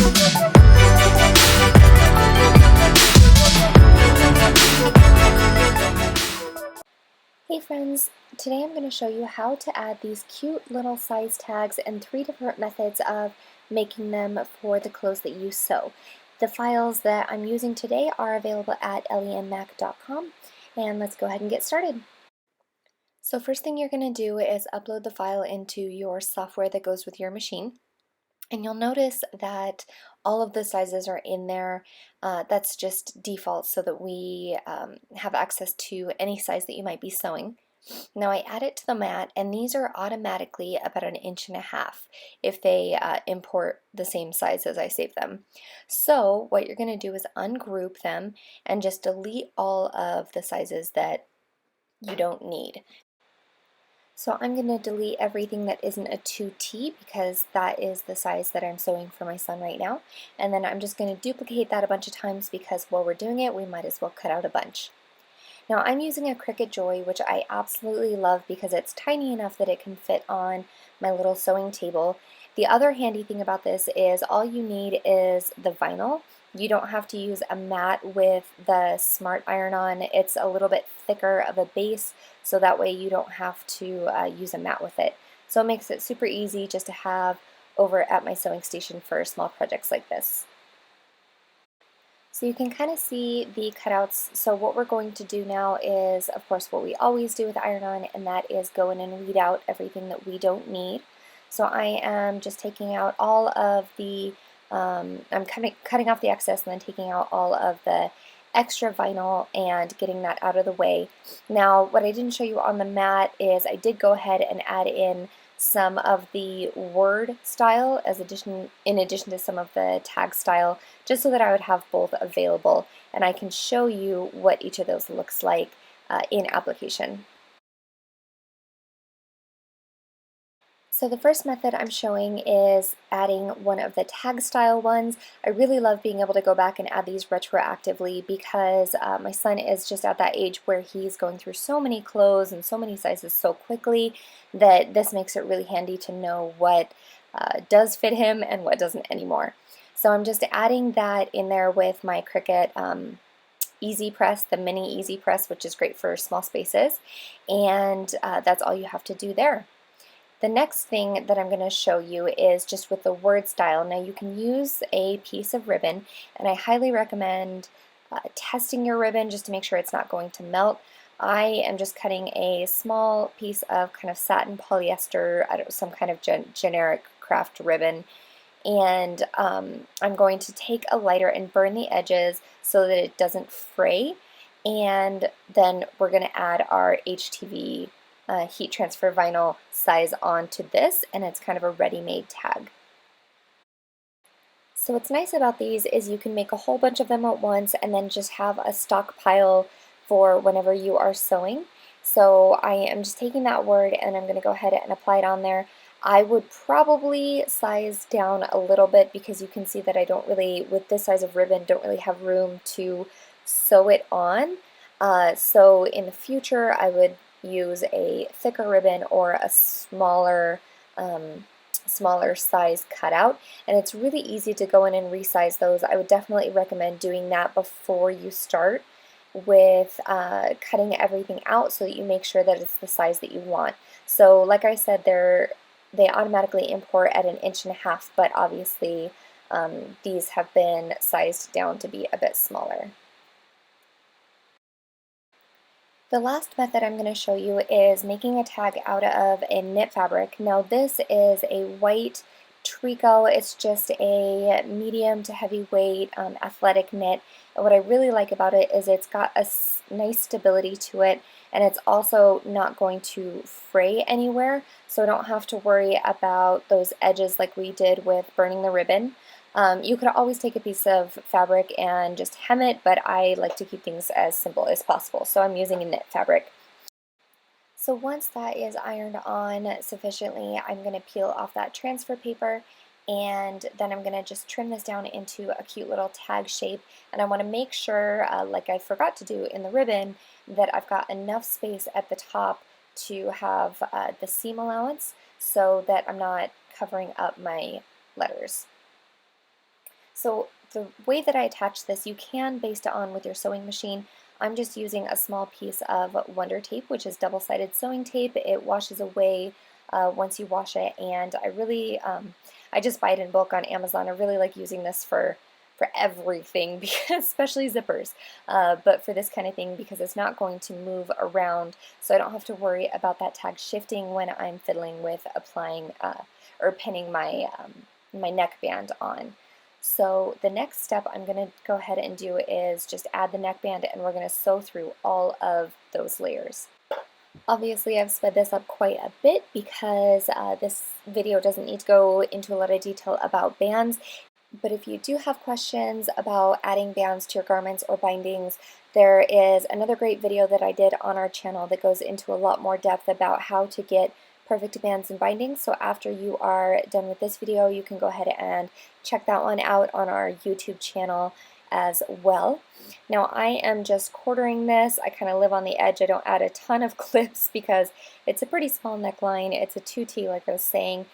Hey friends, today I'm going to show you how to add these cute little size tags and 3 different methods of making them for the clothes that you sew. The files that I'm using today are available at lemmac.com, and let's go ahead and get started. So first thing you're going to do is upload the file into your software that goes with your machine. And you'll notice that all of the sizes are in there. That's just default so that we have access to any size that you might be sewing. Now I add it to the mat, and these are automatically about 1.5 inches if they import the same size as I save them. So what you're going to do is ungroup them and just delete all of the sizes that you don't need. So I'm going to delete everything that isn't a 2T because that is the size that I'm sewing for my son right now. And then I'm just going to duplicate that a bunch of times because while we're doing it, we might as well cut out a bunch. Now I'm using a Cricut Joey, which I absolutely love because it's tiny enough that it can fit on my little sewing table. The other handy thing about this is all you need is the vinyl. You don't have to use a mat with the Smart Iron-On. It's a little bit thicker of a base, so that way you don't have to use a mat with it. So it makes it super easy just to have over at my sewing station for small projects like this. So you can kind of see the cutouts. So what we're going to do now is, of course, what we always do with iron-on, and that is go in and weed out everything that we don't need. So I am just taking out all of the, I'm cutting off the excess and then taking out all of the extra vinyl and getting that out of the way. Now what I didn't show you on the mat is I did go ahead and add in some of the word style in addition to some of the tag style, just so that I would have both available, and I can show you what each of those looks like in application. So the first method I'm showing is adding one of the tag style ones. I really love being able to go back and add these retroactively because my son is just at that age where he's going through so many clothes and so many sizes so quickly that this makes it really handy to know what does fit him and what doesn't anymore. So I'm just adding that in there with my Cricut Easy Press, the mini Easy Press, which is great for small spaces, and that's all you have to do there. The next thing that I'm going to show you is just with the word style. Now you can use a piece of ribbon, and I highly recommend testing your ribbon just to make sure it's not going to melt. I am just cutting a small piece of kind of satin polyester, some kind of generic craft ribbon, and I'm going to take a lighter and burn the edges so that it doesn't fray, and then we're going to add our HTV heat transfer vinyl size onto this, and it's kind of a ready-made tag. So what's nice about these is you can make a whole bunch of them at once and then just have a stockpile for whenever you are sewing. So I am just taking that word and I'm going to go ahead and apply it on there. I would probably size down a little bit because you can see that I don't really, with this size of ribbon, don't really have room to sew it on. So in the future I would use a thicker ribbon or a smaller size cutout, and it's really easy to go in and resize those. I would definitely recommend doing that before you start with cutting everything out so that you make sure that it's the size that you want. So like I said, they automatically import at 1.5 inches, but obviously these have been sized down to be a bit smaller. The last method I'm going to show you is making a tag out of a knit fabric. Now this is a white tricot. It's just a medium to heavyweight athletic knit. And what I really like about it is it's got a nice stability to it, and it's also not going to fray anywhere, so I don't have to worry about those edges like we did with burning the ribbon. You could always take a piece of fabric and just hem it, but I like to keep things as simple as possible, so I'm using a knit fabric. So once that is ironed on sufficiently, I'm going to peel off that transfer paper, and then I'm going to just trim this down into a cute little tag shape. And I want to make sure, like I forgot to do in the ribbon, that I've got enough space at the top to have the seam allowance so that I'm not covering up my letters. So the way that I attach this, you can based it on with your sewing machine. I'm just using a small piece of Wonder Tape, which is double-sided sewing tape. It washes away once you wash it, and I just buy it in bulk on Amazon. I really like using this for everything, because, especially zippers, but for this kind of thing, because it's not going to move around, so I don't have to worry about that tag shifting when I'm fiddling with applying or pinning my my neckband on. So the next step I'm going to go ahead and do is just add the neckband, and we're going to sew through all of those layers. Obviously, I've sped this up quite a bit because this video doesn't need to go into a lot of detail about bands. But if you do have questions about adding bands to your garments or bindings, there is another great video that I did on our channel that goes into a lot more depth about how to get perfect bands and bindings. So after you are done with this video, you can go ahead and check that one out on our YouTube channel as well. Now I am just quartering this. I kind of live on the edge. I don't add a ton of clips because it's a pretty small neckline. It's a 2T like I was saying.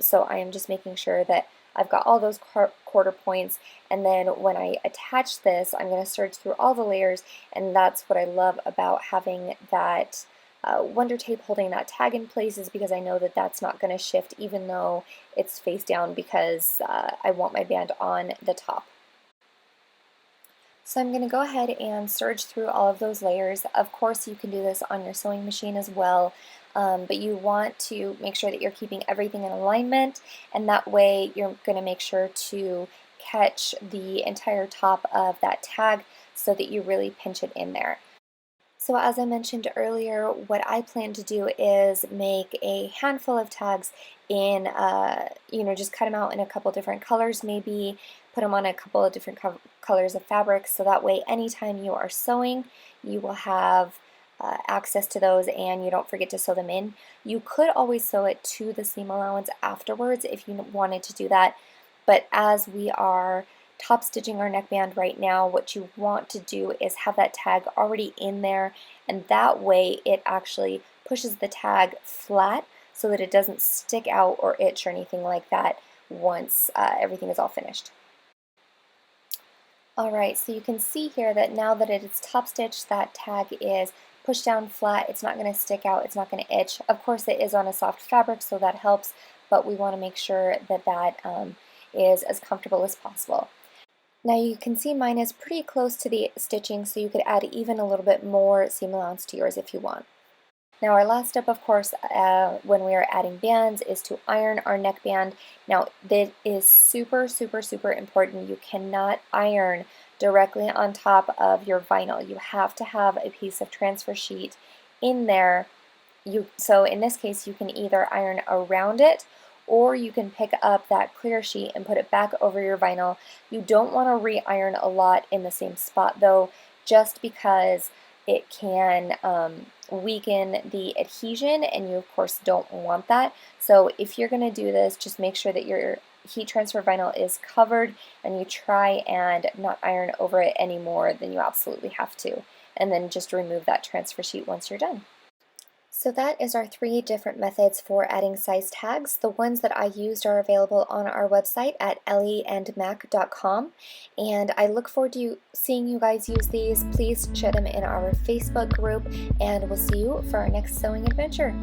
So I am just making sure that I've got all those quarter points, and then when I attach this, I'm going to serge through all the layers, and that's what I love about having that Wonder Tape holding that tag in place, is because I know that that's not going to shift even though it's face down, because I want my band on the top. So I'm going to go ahead and serge through all of those layers. Of course, you can do this on your sewing machine as well, but you want to make sure that you're keeping everything in alignment, and that way you're going to make sure to catch the entire top of that tag so that you really pinch it in there. So as I mentioned earlier, what I plan to do is make a handful of tags in, just cut them out in a couple different colors, maybe put them on a couple of different colors of fabric, so that way anytime you are sewing, you will have access to those and you don't forget to sew them in. You could always sew it to the seam allowance afterwards if you wanted to do that, but as we are top stitching our neckband right now, what you want to do is have that tag already in there, and that way it actually pushes the tag flat so that it doesn't stick out or itch or anything like that once everything is all finished. Alright, so you can see here that now that it is top stitched, that tag is pushed down flat. It's not going to stick out, it's not going to itch. Of course, it is on a soft fabric, so that helps, but we want to make sure that that is as comfortable as possible. Now you can see mine is pretty close to the stitching, so you could add even a little bit more seam allowance to yours if you want. Now our last step, of course, when we are adding bands, is to iron our neckband. Now that is super, super, super important. You cannot iron directly on top of your vinyl. You have to have a piece of transfer sheet in there. So in this case, you can either iron around it, or you can pick up that clear sheet and put it back over your vinyl. You don't want to re-iron a lot in the same spot though, just because it can weaken the adhesion, and you of course don't want that. So if you're going to do this, just make sure that your heat transfer vinyl is covered, and you try and not iron over it any more than you absolutely have to, and then just remove that transfer sheet once you're done. So that is our 3 different methods for adding size tags. The ones that I used are available on our website at ellieandmac.com, and I look forward to seeing you guys use these. Please share them in our Facebook group, and we'll see you for our next sewing adventure.